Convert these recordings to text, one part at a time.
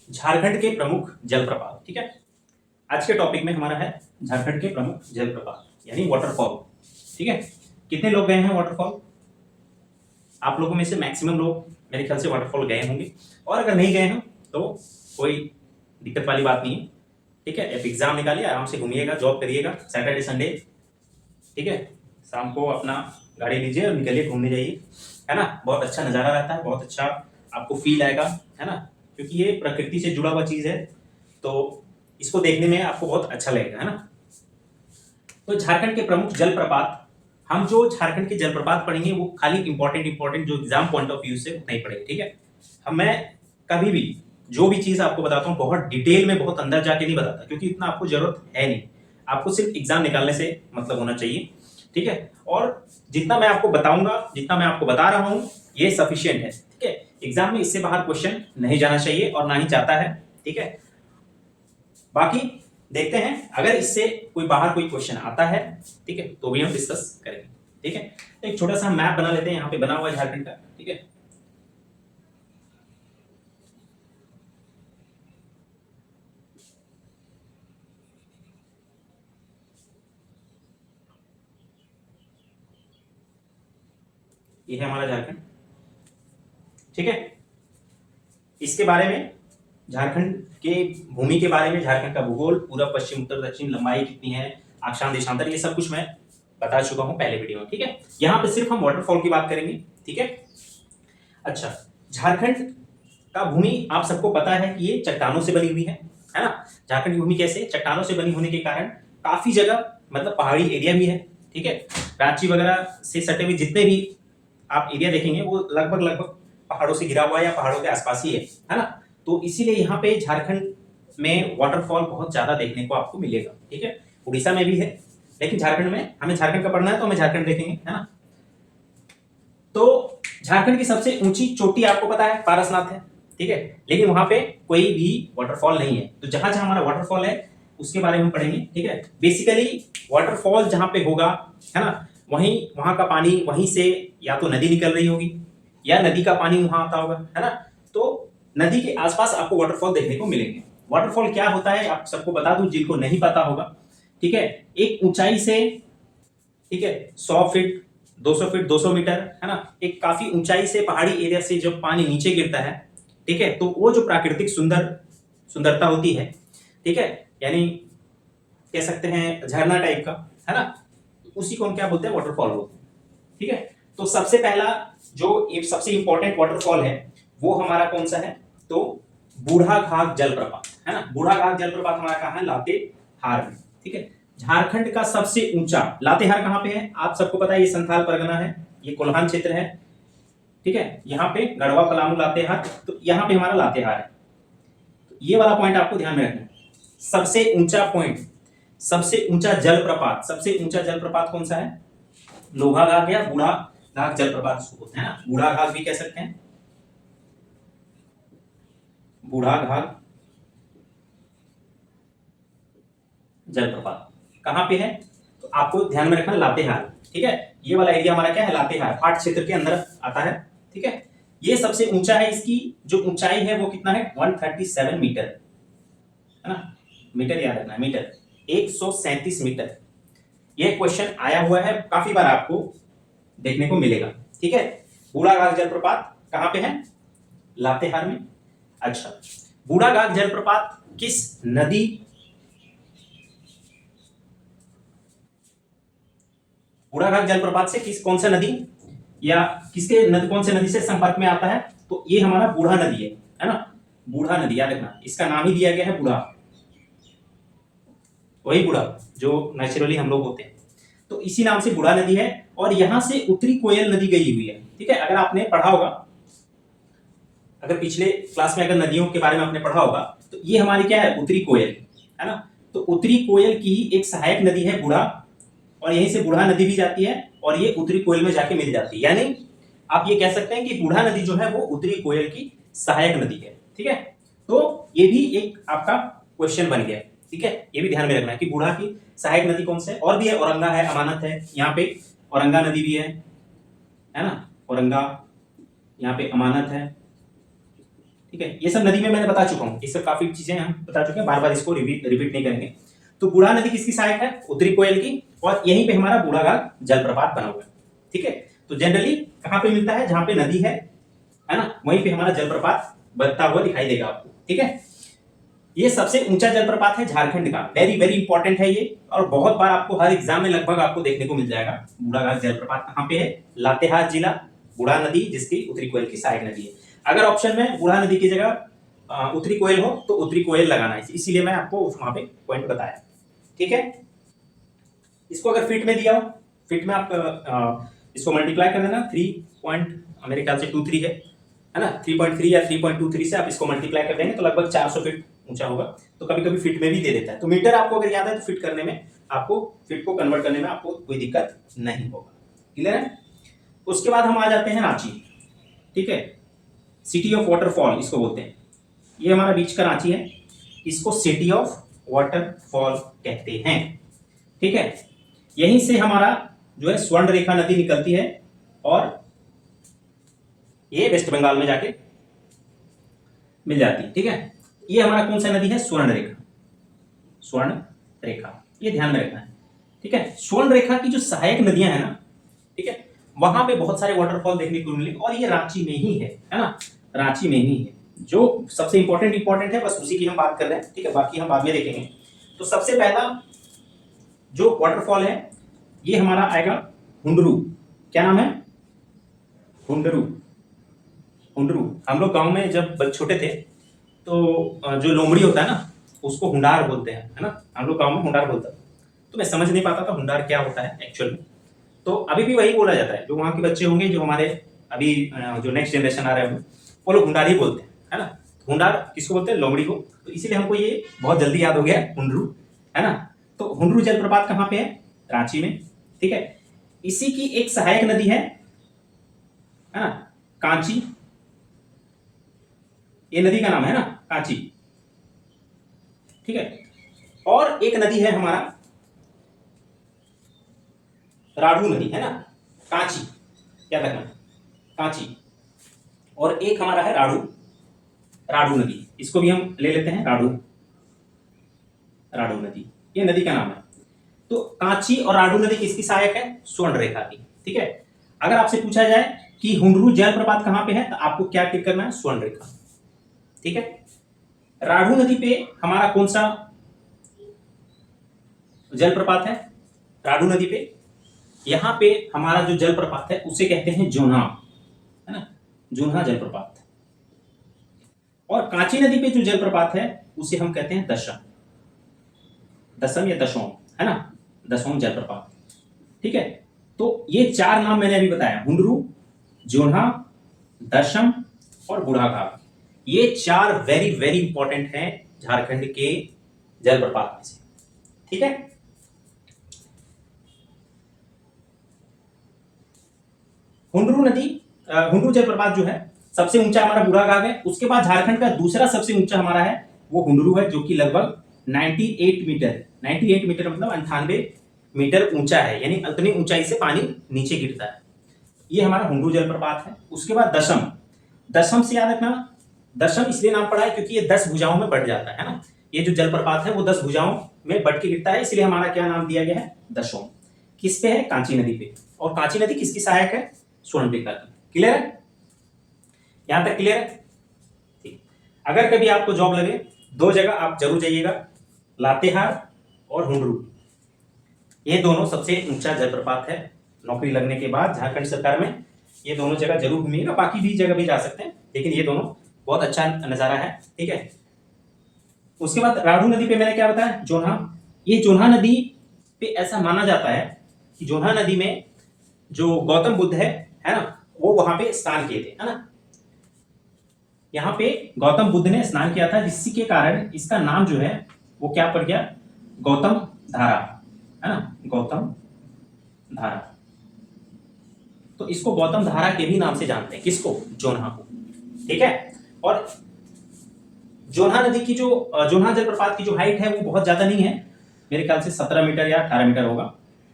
झारखंड के प्रमुख जलप्रपात। ठीक है, आज के टॉपिक में हमारा है झारखंड के प्रमुख जलप्रपात यानी वाटरफॉल। ठीक है, कितने लोग गए हैं वाटरफॉल? आप लोगों में से मैक्सिमम लोग मेरे ख्याल से वाटरफॉल गए होंगे, और अगर नहीं गए हैं तो कोई दिक्कत वाली बात नहीं है। ठीक है, एक एग्जाम निकालिए, आराम से घूमिएगा, जॉब करिएगा, सैटरडे संडे। ठीक है, शाम को अपना गाड़ी लीजिए और निकलिए, घूमने जाइए, है ना। बहुत अच्छा नज़ारा रहता है, बहुत अच्छा आपको फील आएगा, है ना, क्योंकि ये प्रकृति से जुड़ा हुआ चीज़ है, तो इसको देखने में आपको बहुत अच्छा लगेगा, है ना। तो झारखंड के प्रमुख जलप्रपात, हम जो झारखंड के जलप्रपात पढ़ेंगे वो खाली इंपॉर्टेंट जो एग्जाम पॉइंट ऑफ व्यू से नहीं पढ़ेंगे। ठीक है, मैं कभी भी जो भी चीज़ आपको बताता हूँ बहुत डिटेल में, बहुत अंदर जाके नहीं बताता, क्योंकि इतना आपको जरूरत है नहीं। आपको सिर्फ एग्जाम निकालने से मतलब होना चाहिए। ठीक है, और जितना मैं आपको बताऊंगा, जितना मैं आपको बता रहा हूँ, ये सफिशियंट है। ठीक है, एग्जाम में इससे बाहर क्वेश्चन नहीं जाना चाहिए और ना ही जाता है। ठीक है, बाकी देखते हैं अगर इससे कोई बाहर कोई क्वेश्चन आता है, ठीक है, तो भी हम डिस्कस करेंगे। ठीक है, तो एक छोटा सा मैप बना लेते हैं, यहाँ पे बना हुआ है झारखंड का। ठीक है, ये है हमारा झारखंड। ठीक है, इसके बारे में, झारखंड के भूमि के बारे में, झारखंड का भूगोल, पूरा पश्चिम उत्तर दक्षिण, लंबाई कितनी है, अक्षांश देशांतर, ये सब कुछ मैं बता चुका हूं पहले वीडियो में। ठीक है, यहाँ पे सिर्फ हम वाटरफॉल की बात करेंगे। ठीक है, अच्छा, झारखंड का भूमि आप सबको पता है कि ये चट्टानों से बनी हुई है ना। झारखंड की भूमि कैसे? चट्टानों से बनी होने के कारण काफी जगह मतलब पहाड़ी एरिया भी है। ठीक है, रांची वगैरह से सटे हुए जितने भी आप एरिया देखेंगे वो लगभग लगभग पहाड़ों से घिरा हुआ है या पहाड़ों के आसपास ही है ना। तो इसीलिए यहाँ पे झारखंड में वाटरफॉल बहुत ज्यादा देखने को आपको मिलेगा। ठीक है, उड़ीसा में भी है, लेकिन झारखंड में, हमें झारखंड का पढ़ना है तो हमें झारखंड देखेंगे, है ना। तो झारखंड की सबसे ऊंची चोटी आपको पता है पारसनाथ है। ठीक है, लेकिन वहां पे कोई भी वाटरफॉल नहीं है। तो जहां जहां हमारा वाटरफॉल है उसके बारे में हम पढ़ेंगे। ठीक है, बेसिकली वाटरफॉल जहां पे होगा, है ना, वहीं वहां का पानी, वहीं से या तो नदी निकल रही होगी या नदी का पानी वहां आता होगा, है ना। तो नदी के आसपास आपको वाटरफॉल देखने को मिलेंगे। वाटरफॉल क्या होता है आप सबको बता दूं जिनको नहीं पता होगा। ठीक है, एक ऊंचाई से, ठीक है, 100 फीट, 200 फीट, 200 मीटर, है ना, एक काफी ऊंचाई से पहाड़ी एरिया से जब पानी नीचे गिरता है, ठीक है, तो वो जो प्राकृतिक सुंदरता होती है, ठीक है, यानी कह सकते हैं झरना टाइप का, है ना, उसी को हम क्या बोलते हैं? वाटरफॉल बोलते हैं। ठीक है, तो सबसे पहला जो एक सबसे इंपॉर्टेंट वाटरफॉल है वो हमारा कौन सा है? तो बूढ़ा घाघ जलप्रपात, है ना। बूढ़ा घाघ जलप्रपात हमारा कहाँ है? लातेहार में। ठीक है, झारखंड का सबसे ऊंचा, लातेहार कहाँ पे है? आप सबको पता है ये संथाल परगना है, ये कोल्हान क्षेत्र है। ठीक है, यहाँ पे गढ़वा, पलामू, लातेहार, तो यहाँ पे हमारा लातेहार है। तो ये वाला पॉइंट आपको ध्यान में रखना है। सबसे ऊंचा पॉइंट, सबसे ऊंचा जलप्रपात, सबसे ऊंचा जलप्रपात कौन सा है? लोहा घाघ या बूढ़ा घाघ जलप्रपात उसको बोलते हैं ना, बूढ़ा घाघ भी कह सकते हैं, बूढ़ा घाघ जलप्रपात कहाँ पे है? तो आपको ध्यान में रखना लातेहार। ठीक है, ये वाला एरिया हमारा क्या है? लातेहार, हाट क्षेत्र के अंदर आता है। ठीक है, ये सबसे ऊंचा है, इसकी जो ऊंचाई है वो कितना है? 137 मीटर, है ना। मीटर याद रखना है, मीटर, 137 मीटर। ये क्वेश्चन आया हुआ है, काफी बार आपको देखने को मिलेगा। ठीक है, बूढ़ाघाघ जलप्रपात कहाँ पे है? लातेहार में। अच्छा, बूढ़ाघाघ जलप्रपात किस नदी, बूढ़ाघाघ जलप्रपात से किस, कौन सा नदी या किसके नदी, कौन से नदी से संपर्क में आता है? तो ये हमारा बूढ़ा नदी है ना। बूढ़ा नदी याद रखना, इसका नाम ही दिया गया है बूढ़ा, वही बूढ़ा जो नेचुरली हम लोग होते हैं, तो इसी नाम से बूढ़ा नदी है। और यहां से उत्तरी कोयल नदी गई हुई है। ठीक है, अगर आपने पढ़ा होगा, अगर पिछले क्लास में अगर नदियों के बारे में आपने पढ़ा होगा, तो ये हमारी क्या है? उत्तरी कोयल, है ना। तो उत्तरी कोयल की एक सहायक नदी है बूढ़ा, और यहीं से बूढ़ा नदी भी जाती है और ये उत्तरी कोयल में जाके मिल जाती है। यानी आप ये कह सकते हैं कि बूढ़ा नदी जो है वो उत्तरी कोयल की सहायक नदी है। ठीक है, तो ये भी एक आपका क्वेश्चन बन गया। ठीक है, ये भी ध्यान में रखना है कि बूढ़ा की सहायक नदी कौन सा है। और भी है, औरंगा है, अमानत है, यहाँ पे औरंगा नदी भी है ना, औरंगा, यहाँ पे अमानत है, ठीक है, ये सब नदी में मैंने बता चुका हूँ, ये सब काफी चीजें हम बता चुके हैं, बार बार इसको रिपीट नहीं करेंगे। तो बूढ़ा नदी किसकी सहायक है? उत्तरी कोयल की, और यहीं पे हमारा बूढ़ाघाट जलप्रपात बना हुआ है। ठीक है, तो जनरली कहाँ पे मिलता है? जहां पे नदी है ना, वहीं पे हमारा जलप्रपात बनता हुआ दिखाई देगा आपको। ठीक है, ये सबसे ऊंचा जलप्रपात है झारखंड का, वेरी वेरी इंपॉर्टेंट है ये, और बहुत बार आपको हर एग्जाम में लगभग आपको देखने को मिल जाएगा। बूढ़ाघाट जलप्रपात कहाँ पे है? लातेहार जिला, बूढ़ा नदी जिसकी उत्तरी कोयल की सहायक नदी है। अगर ऑप्शन में बूढ़ा नदी की जगह उत्तरी कोयल हो तो उत्तरी कोयल लगाना है, इसीलिए मैं आपको वहां पे पॉइंट बताया। ठीक है, इसको अगर फीट में दिया हो, फीट में आप इसको मल्टीप्लाई कर देना, 3 मेरे ख्याल से 23 है ना, 3.3 या 3.23 से आप इसको मल्टीप्लाई कर देंगे तो लगभग 400 फीट ऊंचा होगा। तो कभी कभी फीट में भी दे देता है, तो मीटर आपको अगर याद है तो फीट करने में आपको, फीट को कन्वर्ट करने में आपको कोई दिक्कत नहीं होगा। क्लियर है? उसके बाद हम आ जाते हैं रांची। ठीक है, सिटी ऑफ वाटरफॉल इसको बोलते हैं, ये हमारा बीच का रांची है, इसको सिटी ऑफ वाटरफॉल कहते हैं। ठीक है, यहीं से हमारा जो है स्वर्ण रेखा नदी निकलती है और ये वेस्ट बंगाल में जाके मिल जाती है। ठीक है, ये हमारा कौन सा नदी है? स्वर्ण रेखा, स्वर्ण रेखा, ये ध्यान में रखना है। ठीक है, स्वर्ण रेखा की जो सहायक नदियां है ना, ठीक है, वहां पे बहुत सारे वाटरफॉल देखने को मिले, और ये रांची में ही है ना, रांची में ही है। जो सबसे इंपॉर्टेंट है, बस उसी की हम बात कर रहे हैं। ठीक है, बाकी हम बाद में देखेंगे। तो सबसे पहला जो वाटरफॉल है ये हमारा आएगा हुंडरू। क्या नाम है? हुंडरू। हुंडरू, हम लोग गांव में जब छोटे थे तो जो लोमड़ी होता है ना उसको हुंडार बोलते हैं, है ना, हम लोग गांव में हुंडार बोलता था। तो मैं समझ नहीं पाता था हुंडार क्या होता है एक्चुअल में, तो अभी भी वही बोला जाता है। जो वहाँ के बच्चे होंगे, जो हमारे अभी जो नेक्स्ट जनरेशन आ रहे होंगे, वो लोग हुंडार ही बोलते हैं, है ना। हुंडार किसको बोलते हैं? लोमड़ी को। तो इसीलिए हमको ये बहुत जल्दी याद हो गया, हुंडरू, है ना। तो हुंडरू जलप्रपात कहाँ पे है? रांची में। ठीक है, इसी की एक सहायक नदी है ना, कांची, ये नदी का नाम है ना, कांची। ठीक है, और एक नदी है हमारा राड़ू नदी, है ना, कांची, याद रखना, कांची। और एक हमारा है राड़ू, राड़ू नदी, इसको भी हम ले लेते हैं, राड़ू, राड़ू नदी, ये नदी का नाम है। तो कांची और राड़ू नदी किसकी सहायक है? स्वर्ण रेखा की। ठीक है, अगर आपसे पूछा जाए कि हुंडरू जलप्रपात कहां पे है, तो आपको क्या टिक करना है? स्वर्ण रेखा। ठीक है, राड़ू नदी पे हमारा कौन सा जलप्रपात है? राड़ू नदी पे, यहां पे हमारा जो जलप्रपात है उसे कहते हैं जोन्हा, है ना, जोन्हा जलप्रपात। और कांची नदी पे जो जलप्रपात है उसे हम कहते हैं दशम, दशम या दशोम, है ना, दशोम जलप्रपात। ठीक है, तो ये 4 नाम मैंने अभी बताया, हुंडरू, जोन्हा, दशम और बूढ़ाघाट। ये 4 वेरी वेरी इंपॉर्टेंट हैं झारखंड के जलप्रपात में से। ठीक है, हुंडरू नदी, हुंडरू जलप्रपात जो है सबसे ऊंचा हमारा बूढ़ाघाट है। उसके बाद झारखंड का दूसरा सबसे ऊंचा हमारा है वो हुंडरू है, जो कि लगभग 98 मीटर, 98 मीटर मतलब 98 मीटर ऊंचा है, यानी उतनी ऊंचाई से पानी नीचे गिरता है। ये हमारा हुंडरू जलप्रपात है। उसके बाद दशम, दशम से याद रखना, दशम इसलिए नाम पड़ा है क्योंकि ये 10 भुजाओं में बट जाता है ना, ये जो जलप्रपात है वो 10 भुजाओं में बट के गिरता है, इसलिए हमारा क्या नाम दिया गया है? दशोम। किस पे है? कांची नदी पे। और कांची नदी किसकी सहायक है? स्वर्ण रेखा की। क्लियर है? यहां तक क्लियर है? ठीक। अगर कभी आपको जॉब लगे, 2 जगह आप जरूर जाइएगा, लातेहार और हुंडरू, ये दोनों सबसे ऊंचा जलप्रपात है। नौकरी लगने के बाद झारखंड सरकार में ये दोनों जगह जरूर घूमिएगा, बाकी भी जगह भी जा सकते हैं, लेकिन ये दोनों बहुत अच्छा नजारा है। ठीक है, उसके बाद राड़ू नदी पे मैंने क्या बताया? जोन्हा। ये जोन्हा नदी पे ऐसा माना जाता है कि जोन्हा नदी में जो गौतम बुद्ध है ना, वो वहां पे स्नान किए थे, है ना। यहाँ पे गौतम बुद्ध ने स्नान किया था, जिसके के कारण इसका नाम जो है वो क्या पड़ गया? गौतम धारा, है ना, गौतम धारा। तो इसको गौतम धारा के भी नाम से जानते हैं, किसको? जोन्हा को। ठीक है, और जोन्हा नदी की जो जोन्हा जलप्रपात की जो हाइट है वो बहुत ज्यादा नहीं है, मेरे ख्याल से 17 मीटर या 18 मीटर होगा,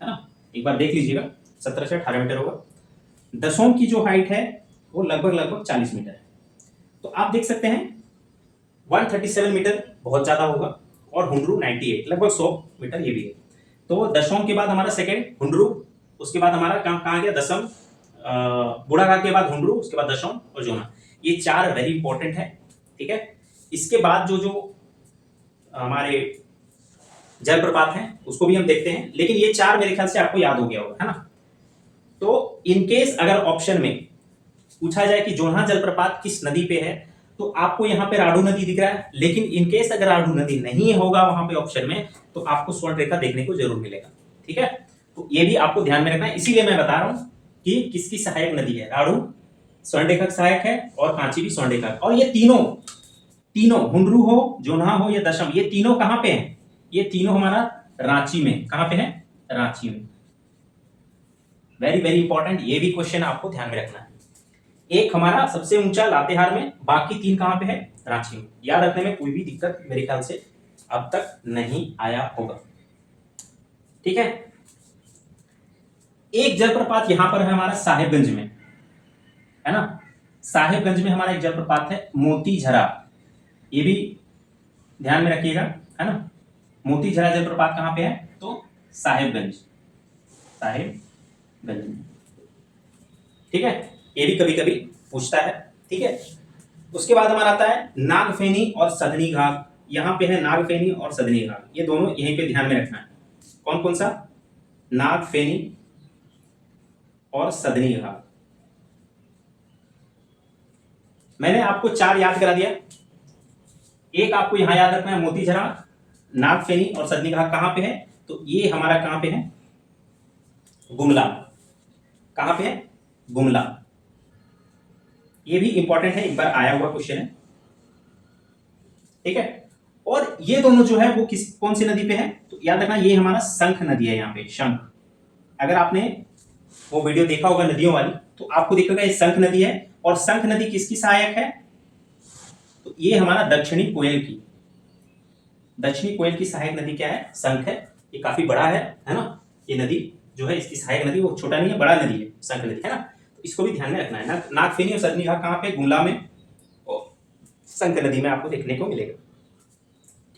है ना, एक बार देख लीजिएगा, 17 से 18 मीटर होगा। दशोम की जो हाइट है वो लगभग 40 मीटर है। तो आप देख सकते हैं 137 मीटर बहुत ज्यादा होगा और हुंडरू 98 लगभग 100 मीटर ये भी है। तो दशम के बाद हमारा सेकंड हुंडरू, उसके बाद हमारा कहाँ गया दशम, बुढ़ाघाट के बाद हुंडरू, उसके बाद दशम और जोना। ये चार वेरी इंपॉर्टेंट है, ठीक है। इसके बाद जो जो हमारे जलप्रपात हैं उसको भी हम देखते हैं, लेकिन ये चार मेरे ख्याल से आपको याद हो गया होगा, है ना। तो इनकेस अगर ऑप्शन में पूछा जाए कि जोन्हा जलप्रपात किस नदी पे है, तो आपको यहाँ पे राडू नदी दिख रहा है, लेकिन इनकेस अगर राडू नदी नहीं होगा वहां पे ऑप्शन में, तो आपको स्वर्ण रेखा देखने को जरूर मिलेगा, ठीक है। तो ये भी आपको ध्यान में रखना है, इसीलिए मैं बता रहा हूं कि किसकी सहायक नदी है। राडू स्वर्ण रेखा सहायक है और कांची भी स्वर्ण रेखा, और ये तीनों हुंडरू हो, जोन्हा हो या दशम, ये तीनों कहां पे हैं? ये तीनों हमारा रांची में, कहां पे है? रांची में। वेरी वेरी इंपॉर्टेंट, ये भी क्वेश्चन आपको ध्यान में रखना है। एक हमारा सबसे ऊंचा लातेहार में, बाकी तीन कहां पे है? रांची में। याद रखने में कोई भी दिक्कत मेरे ख्याल से अब तक नहीं आया होगा, ठीक है। एक जलप्रपात यहां पर है हमारा साहेबगंज में, है ना। साहेबगंज में हमारा एक जलप्रपात है मोती झरा, ये भी ध्यान में रखिएगा, है ना। मोती झरा जलप्रपात कहां पे है? तो साहेबगंज में, ठीक है। ये भी कभी कभी पूछता है, ठीक है। उसके बाद हमारा आता है नागफेनी और सदनी घाट। यहां पे है नागफेनी और सदनी घाट, ये दोनों यहीं पे ध्यान में रखना है। कौन कौन सा? नागफेनी और सदनी घाट। मैंने आपको चार याद करा दिया। एक आपको यहां याद रखना है मोतीझरा, नागफेनी और सदनी घाट कहां पे है? तो ये हमारा कहां पे है? गुमला। कहां पे है? गुमला। ये भी इंपॉर्टेंट है, एक बार आया हुआ क्वेश्चन है, ठीक है। और ये दोनों जो है वो कौन सी नदी पे है? तो याद रखना ये हमारा शंख नदी है, यहाँ पे शंख। अगर आपने वो वीडियो देखा होगा नदियों वाली, तो आपको दिखेगा ये शंख नदी है। और शंख नदी किसकी सहायक है? तो ये हमारा दक्षिणी कोयल की सहायक नदी क्या है? शंख है। ये काफी बड़ा है ना। ये नदी जो है इसकी सहायक नदी वो छोटा नहीं है, बड़ा नदी है, शंख नदी, है ना। तो इसको भी ध्यान में रखना है। नागफेनी और सदनी घाट कहां पे? गुमला में और शंख नदी में आपको देखने को मिलेगा,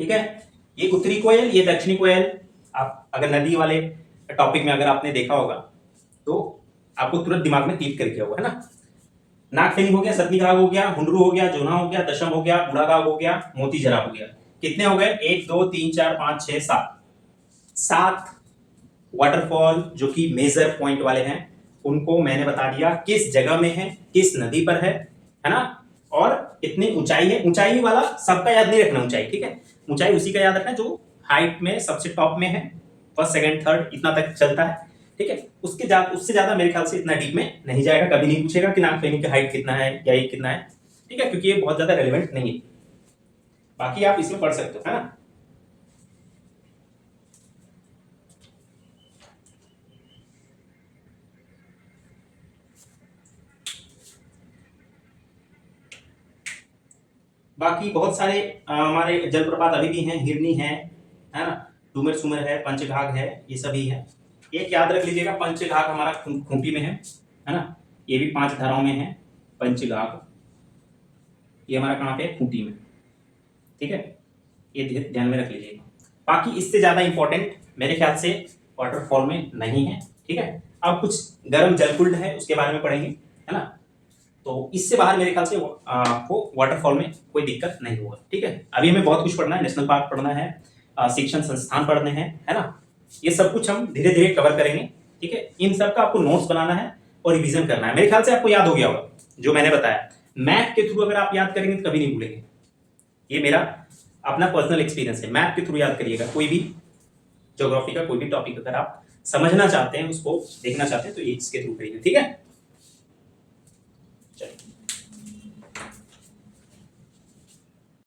ठीक है। ये उत्तरी कोयल, ये दक्षिणी कोयल। आप अगर नदी वाले टॉपिक में अगर आपने देखा होगा तो आपको तुरंत दिमाग में क्लिक करके होगा, है ना। नागफेनी हो गया, सदनी घाट हो गया, हुंडरू हो गया, जोना हो गया, दशम हो गया, बुढ़ाघाट हो गया, मोतीझरा हो गया। कितने हो गए? 1 2 3 4 5 6 7 वाटरफॉल जो कि मेजर पॉइंट वाले हैं, उनको मैंने बता दिया किस जगह में है, किस नदी पर है ना। और कितनी ऊंचाई है। ऊंचाई वाला सबका याद नहीं रखना, ऊंचाई, ठीक है। ऊंचाई उसी का याद रखना जो हाइट में सबसे टॉप में है, फर्स्ट सेकंड थर्ड इतना तक चलता है, ठीक है। उससे ज्यादा मेरे ख्याल से इतना डीप में नहीं जाएगा। कभी नहीं पूछेगा कि नागफेनी की हाइट कितना है या ये कितना है, ठीक है, क्योंकि ये बहुत ज्यादा रेलिवेंट नहीं है। बाकी आप इसमें पढ़ सकते हो, है ना। बाकी बहुत सारे हमारे जलप्रपात अभी भी हैं, हिरनी है ना, डूमर सुमर है, पंचघाघ है, ये सभी है। एक याद रख लीजिएगा, पंचघाघ हमारा खूंटी में है ना। ये भी 5 धाराओं में है पंचघाघ। ये हमारा कहाँ पे है? खूंटी में, ठीक है। ये ध्यान में रख लीजिएगा। बाकी इससे ज्यादा इंपॉर्टेंट मेरे ख्याल से वाटरफॉल में नहीं है, ठीक है। अब कुछ गर्म जलकुंड है उसके बारे में पढ़ेंगे, है ना। तो इससे बाहर मेरे ख्याल से आपको वाटरफॉल में कोई दिक्कत नहीं होगा, ठीक है। अभी हमें बहुत कुछ पढ़ना है, नेशनल पार्क पढ़ना है, शिक्षण संस्थान पढ़ने हैं, है ना। ये सब कुछ हम धीरे धीरे कवर करेंगे, ठीक है। इन सब का आपको नोट्स बनाना है और रिवीजन करना है। मेरे ख्याल से आपको याद हो गया होगा जो मैंने बताया। मैथ के थ्रू अगर आप याद करेंगे तो कभी नहीं भूलेंगे। ये मेरा अपना पर्सनल एक्सपीरियंस है। मैथ के थ्रू याद करिएगा, कोई भी ज्योग्राफी का कोई भी टॉपिक अगर आप समझना चाहते हैं, उसको देखना चाहते हैं, तो ये इसके थ्रू करिएगा, ठीक है। चलिए।